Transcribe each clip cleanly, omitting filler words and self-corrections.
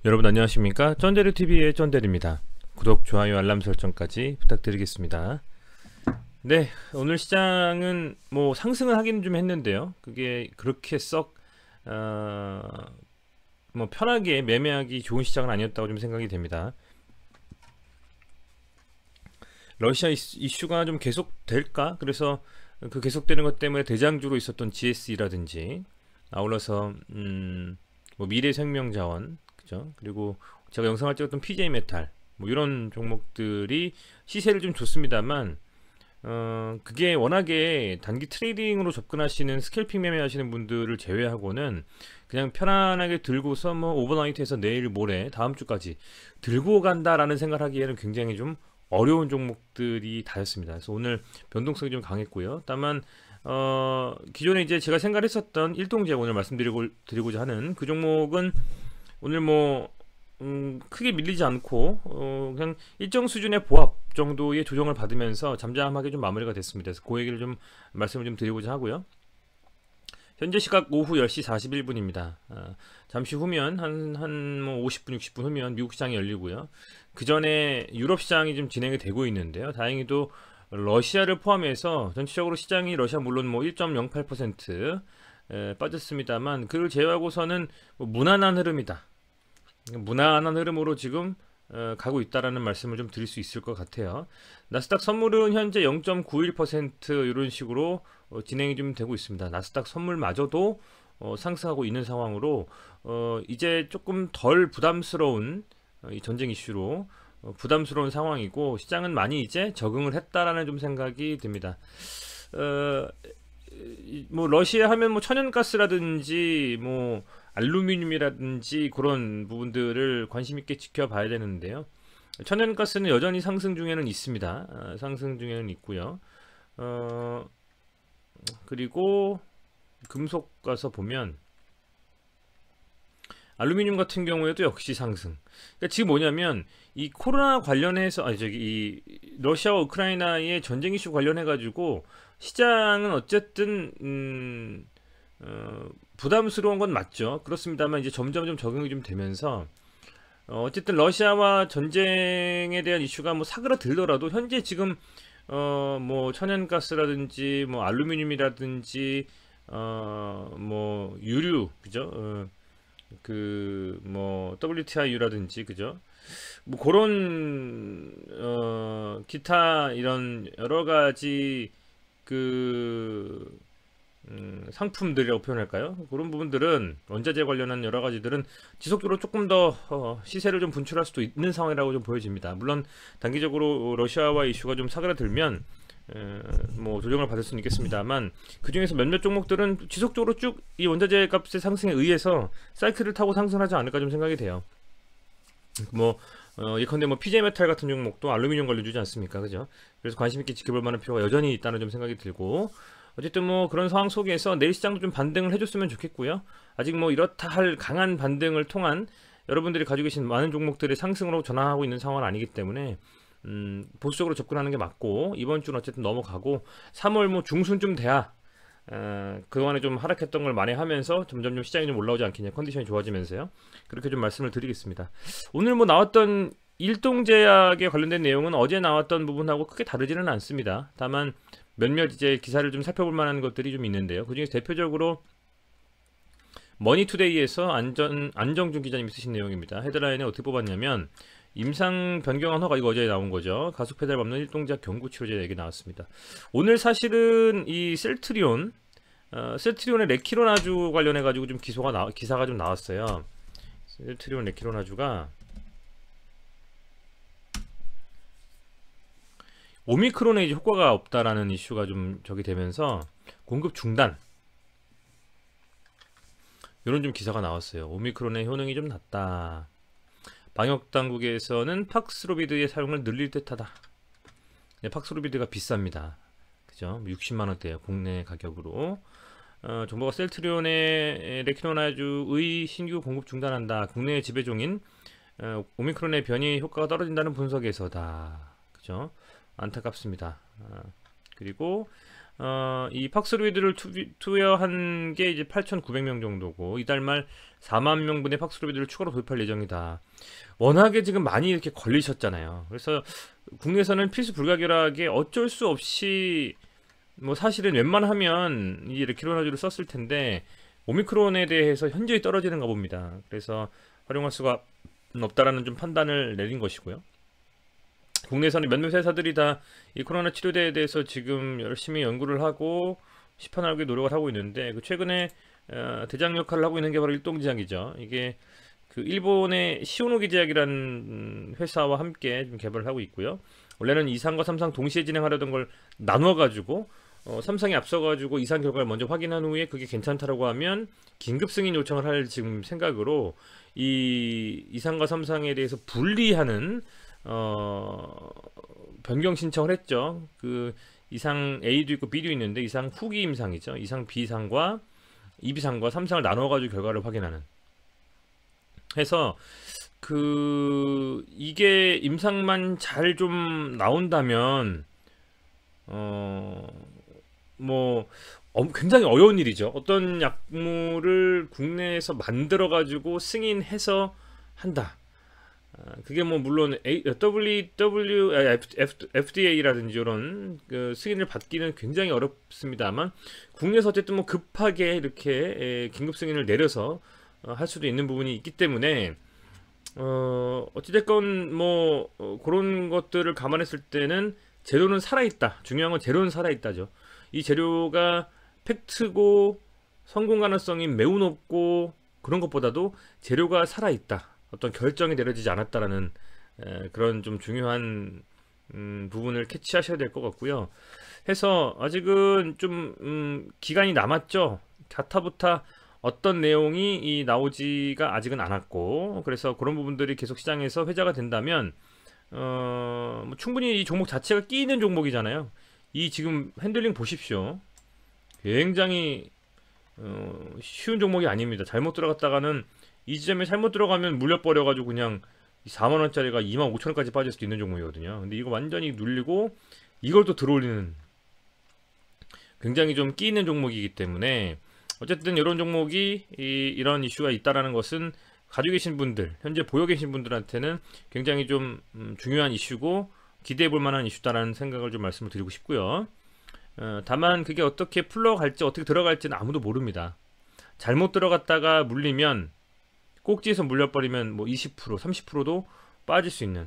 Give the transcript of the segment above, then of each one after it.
여러분 안녕하십니까? 쩐데르TV의 쩐데르입니다. 구독, 좋아요, 알람 설정까지 부탁드리겠습니다. 네, 오늘 시장은 뭐 상승을 하긴 좀 했는데요. 그게 그렇게 썩 뭐 편하게 매매하기 좋은 시장은 아니었다고 좀 생각이 됩니다. 러시아 이슈가 좀 계속될까? 그래서 그 계속되는 것 때문에 대장주로 있었던 GSE라든지 아울러서 뭐 미래생명자원, 그죠? 그리고 제가 영상을 찍었던 PJ메탈 뭐 이런 종목들이 시세를 좀 줬습니다만 그게 워낙에 단기 트레이딩으로 접근하시는 스캘핑 매매하시는 분들을 제외하고는 그냥 편안하게 들고서 뭐 오버나이트에서 내일 모레 다음 주까지 들고 간다라는 생각하기에는 굉장히 좀 어려운 종목들이 다였습니다. 그래서 오늘 변동성이 좀 강했고요. 다만 기존에 이제 제가 생각했었던 일동제약 오늘 말씀드리고자 하는 그 종목은 오늘 뭐 크게 밀리지 않고 그냥 일정 수준의 보합 정도의 조정을 받으면서 잠잠하게 좀 마무리가 됐습니다. 그래서 그 얘기를 좀 말씀을 좀 드리고자 하고요. 현재 시각 오후 10시 41분입니다. 잠시 후면 한 50분, 60분 후면 미국 시장이 열리고요. 그 전에 유럽 시장이 좀 진행이 되고 있는데요. 다행히도 러시아를 포함해서 전체적으로 시장이 러시아 물론 뭐 1.08% 빠졌습니다만 그를 제외하고서는 뭐 무난한 흐름이다. 무난한 흐름으로 지금 가고 있다라는 말씀을 좀 드릴 수 있을 것 같아요. 나스닥 선물은 현재 0.91% 이런 식으로 진행이 좀 되고 있습니다. 나스닥 선물마저도 상승하고 있는 상황으로 이제 조금 덜 부담스러운 이 전쟁 이슈로 부담스러운 상황이고 시장은 많이 이제 적응을 했다라는 좀 생각이 듭니다. 어, 뭐 러시아 하면 뭐 천연가스라든지 뭐 알루미늄이라든지 그런 부분들을 관심 있게 지켜봐야 되는데요. 천연가스는 여전히 상승 중에는 있습니다. 상승 중에는 있고요. 어, 그리고 금속 가서 보면 알루미늄 같은 경우에도 역시 상승. 그러니까 지금 뭐냐면 이 코로나 관련해서 이 러시아와 우크라이나의 전쟁 이슈 관련해 가지고 시장은 어쨌든 부담스러운 건 맞죠. 그렇습니다만 이제 점점 좀 적응이 좀 되면서 어쨌든 러시아와 전쟁에 대한 이슈가 뭐 사그라들더라도 현재 지금 뭐 천연가스라든지 뭐 알루미늄이라든지 뭐 유류 그죠? 그 뭐 WTI유라든지 그죠? 뭐 그런 기타 이런 여러 가지 그 상품들이라고 표현할까요? 그런 부분들은 원자재 관련한 여러 가지들은 지속적으로 조금 더 시세를 좀 분출할 수도 있는 상황이라고 좀 보여집니다. 물론 단기적으로 러시아와 이슈가 좀 사그라들면 뭐 조정을 받을 수는 있겠습니다만 그 중에서 몇몇 종목들은 지속적으로 쭉 이 원자재 값의 상승에 의해서 사이클을 타고 상승하지 않을까 좀 생각이 돼요. 뭐 예컨대 뭐 PJ메탈 같은 종목도 알루미늄 관련주지 않습니까, 그죠? 그래서 관심 있게 지켜볼 만한 필요가 여전히 있다는 좀 생각이 들고 어쨌든 뭐 그런 상황 속에서 내일 시장도 좀 반등을 해줬으면 좋겠고요. 아직 뭐 이렇다 할 강한 반등을 통한 여러분들이 가지고 계신 많은 종목들의 상승으로 전환하고 있는 상황은 아니기 때문에 보수적으로 접근하는 게 맞고 이번 주는 어쨌든 넘어가고 3월 뭐 중순쯤 돼야 그동안에 좀 하락했던 걸 만회하면서 점점 좀 시장이 좀 올라오지 않겠냐 컨디션이 좋아지면서요. 그렇게 좀 말씀을 드리겠습니다. 오늘 뭐 나왔던 일동제약에 관련된 내용은 어제 나왔던 부분하고 크게 다르지는 않습니다. 다만 몇몇 이제 기사를 좀 살펴볼 만한 것들이 좀 있는데요. 그중에서 대표적으로 머니투데이에서 안정준 기자님이 쓰신 내용입니다. 헤드라인에 어떻게 뽑았냐면 임상 변경안 허가 이거 어제 나온 거죠. 가속 페달 밟는 일동작 경구 치료제 얘기 나왔습니다. 오늘 사실은 이 셀트리온의 레키로나주 관련해 가지고 좀 기사가 좀 나왔어요. 셀트리온 레키로나주가 오미크론에 이제 효과가 없다라는 이슈가 좀 저기 되면서 공급 중단 이런 좀 기사가 나왔어요. 오미크론의 효능이 좀 낮다. 방역 당국에서는 팍스로비드의 사용을 늘릴 듯하다. 네, 팍스로비드가 비쌉니다. 그죠? 60만 원대예요. 국내 가격으로. 정부가 셀트리온의 레키노나주의 신규 공급 중단한다. 국내 지배종인 오미크론의 변이 효과가 떨어진다는 분석에서다. 그죠? 안타깝습니다. 그리고 이 팍스로이드를 투여한 게 이제 8,900명 정도고 이달 말 4만 명분의 팍스로이드를 추가로 도입할 예정이다. 워낙에 지금 많이 이렇게 걸리셨잖아요. 그래서 국내에서는 필수 불가결하게 어쩔 수 없이 뭐 사실은 웬만하면 이 레키로나주를 썼을 텐데 오미크론에 대해서 현저히 떨어지는가 봅니다. 그래서 활용할 수가 없다라는 좀 판단을 내린 것이고요. 국내에서는 몇몇 회사들이 다 이 코로나 치료제에 대해서 지금 열심히 연구를 하고 시판하기 노력을 하고 있는데 최근에 대장 역할을 하고 있는 게 바로 일동제약이죠. 이게 그 일본의 시오노기 제약이라는 회사와 함께 좀 개발을 하고 있고요. 원래는 2상과 3상 동시에 진행하려던 걸 나눠 가지고 3상이 앞서 가지고 2상 결과를 먼저 확인한 후에 그게 괜찮다라고 하면 긴급 승인 요청을 할 지금 생각으로 이 2상과 3상에 대해서 분리하는 변경 신청을 했죠. 그 이상 A도 있고 B도 있는데 이상 후기 임상이죠. 이상 B상과 2B상과 3상을 나눠 가지고 결과를 확인하는 해서 이게 임상만 잘 좀 나온다면 굉장히 어려운 일이죠. 어떤 약물을 국내에서 만들어 가지고 승인해서 한다. 그게 뭐 물론 FDA라든지 이런 그 승인을 받기는 굉장히 어렵습니다만 국내에서 어쨌든 뭐 급하게 이렇게 긴급 승인을 내려서 할 수도 있는 부분이 있기 때문에 어찌됐건 그런 것들을 감안했을 때는 재료는 살아있다. 중요한 건 재료는 살아있다죠. 이 재료가 팩트고 성공 가능성이 매우 높고 그런 것보다도 재료가 살아있다. 어떤 결정이 내려지지 않았다라는 그런 좀 중요한 부분을 캐치하셔야 될 것 같고요. 해서 아직은 좀 기간이 남았죠. 가타부타 어떤 내용이 나오지가 아직은 않았고 그래서 그런 부분들이 계속 시장에서 회자가 된다면 충분히 이 종목 자체가 끼이는 종목이잖아요. 이 지금 핸들링 보십시오. 굉장히 쉬운 종목이 아닙니다. 잘못 들어갔다가는 이 지점에 잘못 들어가면 물려버려가지고 그냥 4만원짜리가 25,000원까지 빠질 수도 있는 종목이거든요. 근데 이거 완전히 눌리고 이걸 또 들어올리는 굉장히 좀 끼이는 종목이기 때문에 어쨌든 이런 종목이 이런 이슈가 있다라는 것은 가지고 계신 분들, 현재 보유 계신 분들한테는 굉장히 좀 중요한 이슈고 기대해 볼 만한 이슈다라는 생각을 좀 말씀을 드리고 싶고요. 다만 그게 어떻게 풀러갈지 어떻게 들어갈지는 아무도 모릅니다. 잘못 들어갔다가 물리면 꼭지에서 물려버리면 뭐 20%, 30%도 빠질 수 있는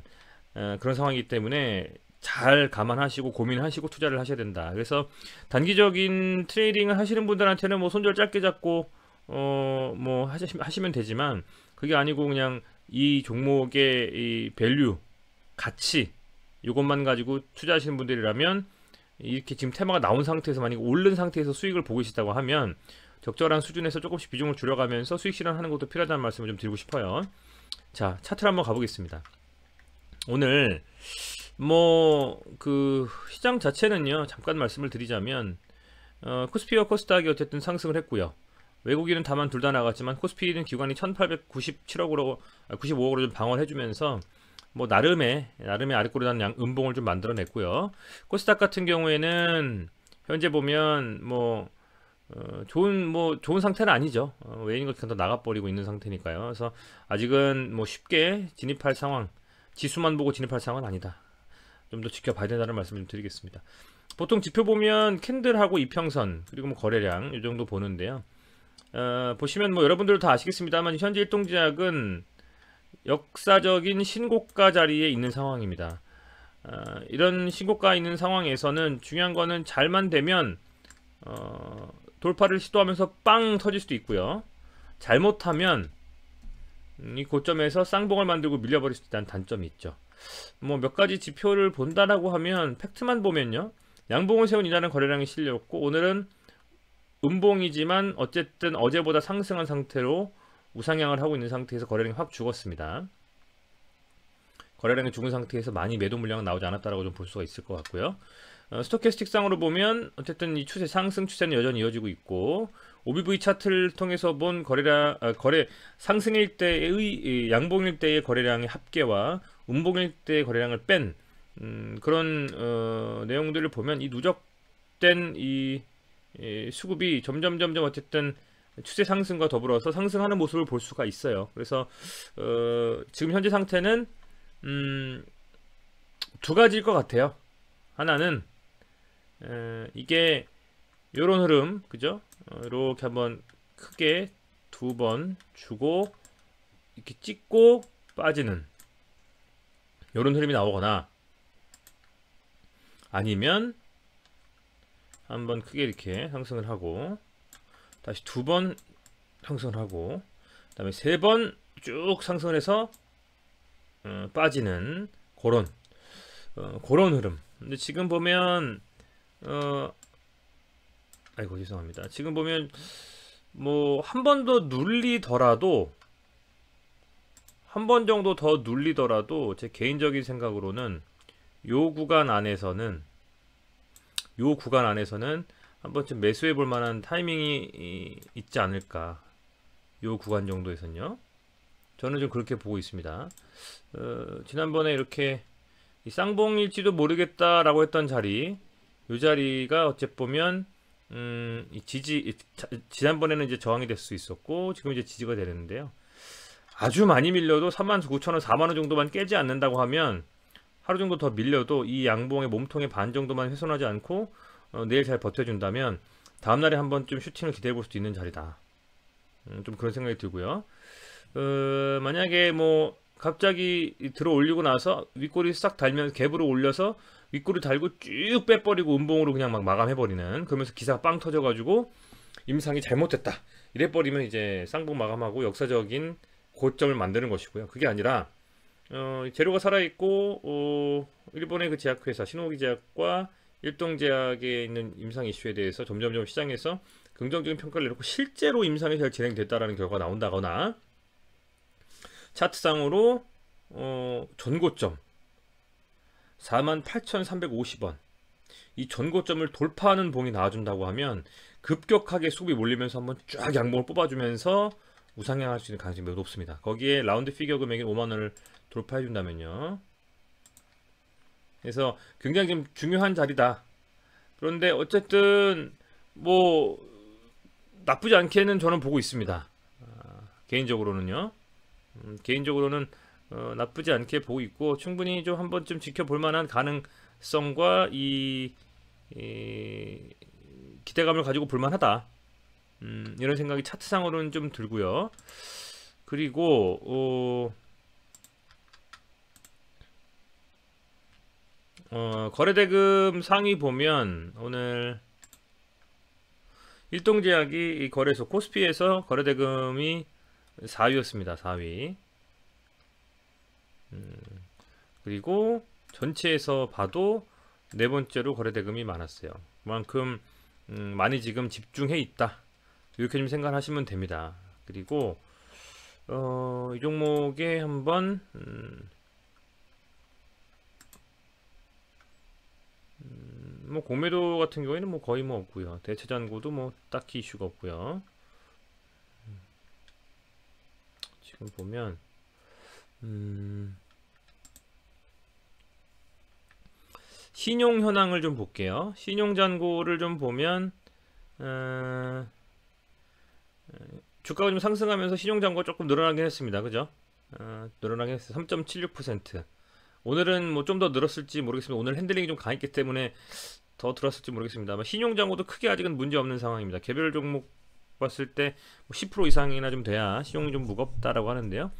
그런 상황이기 때문에 잘 감안하시고 고민하시고 투자를 하셔야 된다. 그래서 단기적인 트레이딩을 하시는 분들한테는 뭐 손절 짧게 잡고 하시면 되지만 그게 아니고 그냥 이 종목의 이 밸류, 가치 이것만 가지고 투자하시는 분들이라면 이렇게 지금 테마가 나온 상태에서 만약에 오른 상태에서 수익을 보고 계시다고 하면 적절한 수준에서 조금씩 비중을 줄여가면서 수익 실현하는 것도 필요하다는 말씀을 좀 드리고 싶어요. 자, 차트를 한번 가보겠습니다. 오늘 그 시장 자체는요, 잠깐 말씀을 드리자면 코스피와 코스닥이 어쨌든 상승을 했고요. 외국인은 다만 둘 다 나갔지만 코스피는 기관이 1897억으로 95억으로 좀 방어를 해주면서 뭐 나름의 아랫꼬리단 음봉을 좀 만들어냈고요. 코스닥 같은 경우에는 현재 보면 좋은 상태는 아니죠. 외인과 기관도 나가버리고 있는 상태니까요. 그래서 아직은 쉽게 진입할 상황, 지수만 보고 진입할 상황은 아니다. 좀 더 지켜봐야 된다는 말씀을 좀 드리겠습니다. 보통 지표 보면 캔들하고 이평선 그리고 거래량 이 정도 보는데요. 보시면 여러분들도 다 아시겠습니다만 현재 일동제약은 역사적인 신고가 자리에 있는 상황입니다. 이런 신고가 있는 상황에서는 중요한 거는 잘만 되면 돌파를 시도하면서 빵 터질 수도 있고요. 잘못하면 이 고점에서 쌍봉을 만들고 밀려버릴 수 있다는 단점이 있죠. 몇 가지 지표를 본다라고 하면 팩트만 보면요, 양봉을 세운 이날은 거래량이 실렸고 오늘은 음봉이지만 어쨌든 어제보다 상승한 상태로 우상향을 하고 있는 상태에서 거래량이 확 죽었습니다. 거래량이 죽은 상태에서 많이 매도 물량은 나오지 않았다라고 좀 볼 수가 있을 것 같고요. 스토캐스틱 상으로 보면 어쨌든 이 상승 추세는 여전히 이어지고 있고 OBV 차트를 통해서 본 거래 상승일 때의 양봉일 때의 거래량의 합계와 음봉일 때의 거래량을 뺀 그런 내용들을 보면 이 누적 유입된 이 수급이 점점 어쨌든 추세 상승과 더불어서 상승하는 모습을 볼 수가 있어요. 그래서 지금 현재 상태는 두 가지일 것 같아요. 하나는 이게 요런 흐름, 그죠? 이렇게 한번 크게 두 번 주고 이렇게 찍고 빠지는 요런 흐름이 나오거나, 아니면 한번 크게 이렇게 상승을 하고 다시 두 번 상승을 하고 그다음에 세 번 쭉 상승을 해서 빠지는 그런 흐름. 근데 지금 보면 아이고 죄송합니다. 지금 보면 뭐 한 번 더 눌리더라도, 한 번 정도 더 눌리더라도 제 개인적인 생각으로는 요 구간 안에서는 한 번쯤 매수해 볼 만한 타이밍이 있지 않을까. 요 구간 정도에선요. 저는 좀 그렇게 보고 있습니다. 지난번에 이렇게 이 쌍봉일지도 모르겠다라고 했던 자리, 요 자리가 어째 보면 지난번에는 이제 저항이 될 수 있었고 지금 이제 지지가 되는데요. 아주 많이 밀려도 39,000원, 4만원 정도만 깨지 않는다고 하면, 하루 정도 더 밀려도 이 양봉의 몸통의 반 정도만 훼손하지 않고 내일 잘 버텨준다면 다음날에 한번 좀 슈팅을 기대해 볼 수도 있는 자리다. 좀 그런 생각이 들고요. 만약에 뭐 갑자기 들어 올리고 나서 윗꼬리 싹 달면 갭으로 올려서 윗꼬리 달고 쭉 빼버리고 음봉으로 그냥 막 마감해버리는, 그러면서 기사가 빵 터져가지고 임상이 잘못됐다 이래버리면 이제 쌍봉 마감하고 역사적인 고점을 만드는 것이고요. 그게 아니라 재료가 살아있고 일본의 그 제약회사 신호기 제약과 일동제약에 있는 임상 이슈에 대해서 점점 시장에서 긍정적인 평가를 내놓고 실제로 임상이 잘 진행됐다라는 결과가 나온다거나, 차트상으로 전고점 48,350원 이 전고점을 돌파하는 봉이 나와준다고 하면 급격하게 수급이 몰리면서 한번 쫙 양봉을 뽑아주면서 우상향할 수 있는 가능성이 매우 높습니다. 거기에 라운드 피겨 금액인 5만원을 돌파해 준다면요. 그래서 굉장히 좀 중요한 자리다. 그런데 어쨌든 뭐 나쁘지 않게는 저는 보고 있습니다. 개인적으로는요. 개인적으로는 나쁘지 않게 보고 있고, 충분히 좀 한 번쯤 지켜볼 만한 가능성과 이 기대감을 가지고 볼만하다. 이런 생각이 차트상으로는 좀 들고요. 그리고 거래대금 상위 보면 오늘 일동제약이 이 거래소 코스피에서 거래대금이 4위였습니다. 4위. 그리고 전체에서 봐도 네 번째로 거래대금이 많았어요. 그만큼 많이 지금 집중해 있다, 이렇게 좀 생각하시면 됩니다. 그리고 이 종목에 한번 뭐 공매도 같은 경우에는 뭐 거의 뭐 없고요. 대체 잔고도 뭐 딱히 이슈가 없고요. 지금 보면 신용 현황을 좀 볼게요. 신용 잔고를 좀 보면 주가가 좀 상승하면서 신용 잔고가 조금 늘어나긴 했습니다. 그죠? 늘어나긴 했어요. 3.76%. 오늘은 뭐 좀 더 늘었을지 모르겠습니다. 오늘 핸들링이 좀 강했기 때문에 더 들었을지 모르겠습니다. 아마 신용 잔고도 크게 아직은 문제 없는 상황입니다. 개별 종목 봤을 때 10% 이상이나 좀 돼야 신용이 좀 무겁다라고 하는데요.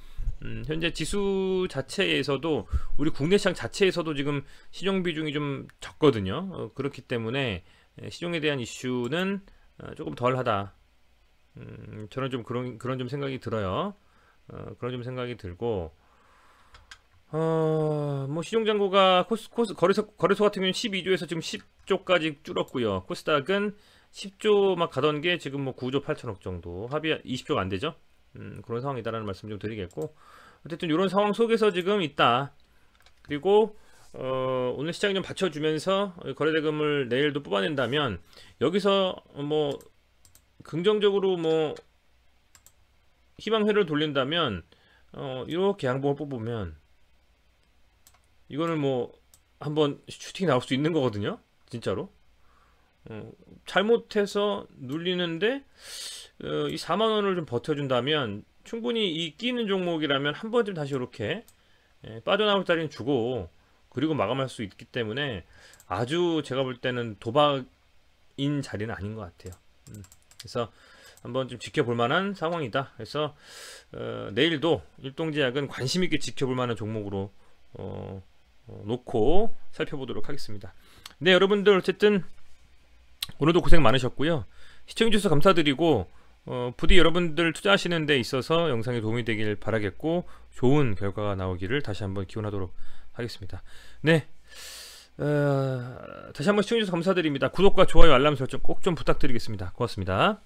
현재 지수 자체에서도, 우리 국내 시장 자체에서도 지금 신용 비중이 좀 적거든요. 그렇기 때문에 신용에 대한 이슈는 조금 덜하다. 저는 좀 그런 좀 생각이 들어요. 그런 좀 생각이 들고, 뭐 신용잔고가 거래소 같은 경우는 12조에서 지금 10조까지 줄었고요. 코스닥은 10조 막 가던 게 지금 뭐 9조 8천억 정도, 합이 20조가 안 되죠. 그런 상황이다라는 말씀 좀 드리겠고, 어쨌든 이런 상황 속에서 지금 있다. 그리고 오늘 시장이 좀 받쳐주면서 거래대금을 내일도 뽑아낸다면, 여기서 뭐 긍정적으로 뭐 희망회를 돌린다면 이렇게 양봉을 뽑으면 이거는 뭐 한번 슈팅이 나올 수 있는 거거든요. 진짜로. 잘못해서 눌리는데 이 4만 원을 좀 버텨준다면 충분히 이 끼는 종목이라면 한 번쯤 다시 이렇게 빠져나올 자리는 주고 그리고 마감할 수 있기 때문에 아주 제가 볼 때는 도박인 자리는 아닌 것 같아요. 그래서 한번 좀 지켜볼 만한 상황이다. 그래서 내일도 일동제약은 관심 있게 지켜볼 만한 종목으로 놓고 살펴보도록 하겠습니다. 네, 여러분들 어쨌든 오늘도 고생 많으셨고요. 시청해주셔서 감사드리고 부디 여러분들 투자하시는 데 있어서 영상에 도움이 되길 바라겠고 좋은 결과가 나오기를 다시 한번 기원하도록 하겠습니다. 네, 다시 한번 시청해주셔서 감사드립니다. 구독과 좋아요 알람 설정 꼭 좀 부탁드리겠습니다. 고맙습니다.